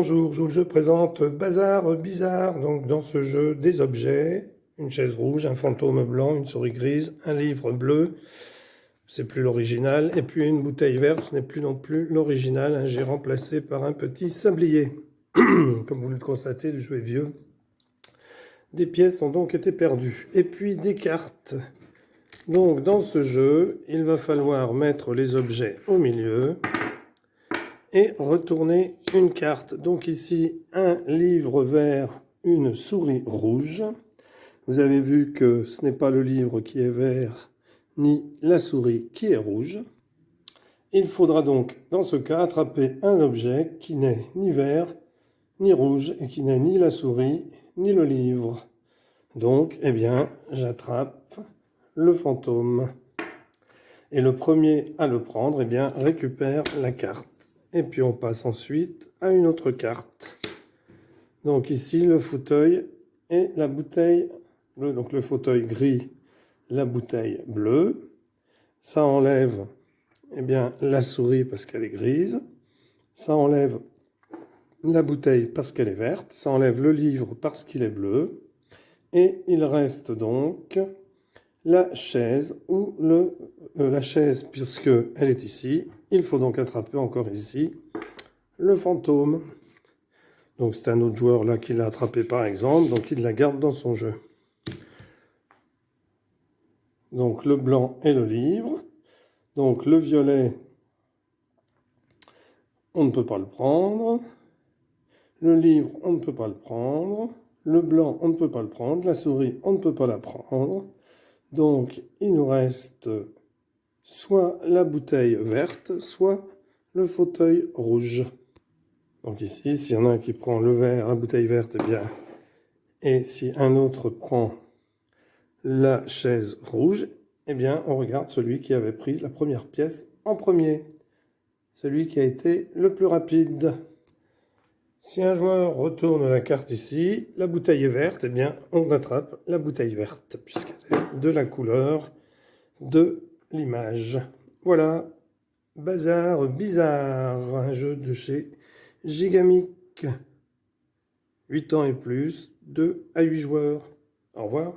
Bonjour, je vous présente Bazar Bizarre. Donc dans ce jeu, des objets, une chaise rouge, un fantôme blanc, une souris grise, un livre bleu, c'est plus l'original, et puis une bouteille verte, ce n'est plus non plus l'original, un j'ai remplacé par un petit sablier. Comme vous le constatez, le jeu est vieux. Des pièces ont donc été perdues. Et puis des cartes. Donc dans ce jeu, il va falloir mettre les objets au milieu et retourner une carte. Donc ici, un livre vert, une souris rouge. Vous avez vu que ce n'est pas le livre qui est vert, ni la souris qui est rouge. Il faudra donc, dans ce cas, attraper un objet qui n'est ni vert, ni rouge, et qui n'est ni la souris, ni le livre. Donc, eh bien, j'attrape le fantôme. Et le premier à le prendre, eh bien, récupère la carte. Et puis on passe ensuite à une autre carte. Donc ici, le fauteuil et la bouteille bleue. Donc le fauteuil gris, la bouteille bleue. Ça enlève eh bien, la souris parce qu'elle est grise. Ça enlève la bouteille parce qu'elle est verte. Ça enlève le livre parce qu'il est bleu. Et il reste donc la chaise ou la chaise puisque elle est ici. Il faut donc attraper encore ici le fantôme. Donc c'est un autre joueur là qui l'a attrapé par exemple, donc il la garde dans son jeu. Donc le blanc et le livre. Donc le violet, on ne peut pas le prendre. Le livre, on ne peut pas le prendre. Le blanc, on ne peut pas le prendre. La souris, on ne peut pas la prendre. Donc il nous reste soit la bouteille verte, soit le fauteuil rouge. Donc ici, s'il y en a un qui prend le vert, la bouteille verte, eh bien, et si un autre prend la chaise rouge, eh bien, on regarde celui qui avait pris la première pièce en premier. Celui qui a été le plus rapide. Si un joueur retourne la carte ici, la bouteille est verte, eh bien, on attrape la bouteille verte, puisqu'elle est de la couleur de l'image. Voilà, Bazar Bizarre, un jeu de chez Gigamic. 8 ans et plus, 2 à 8 joueurs. Au revoir.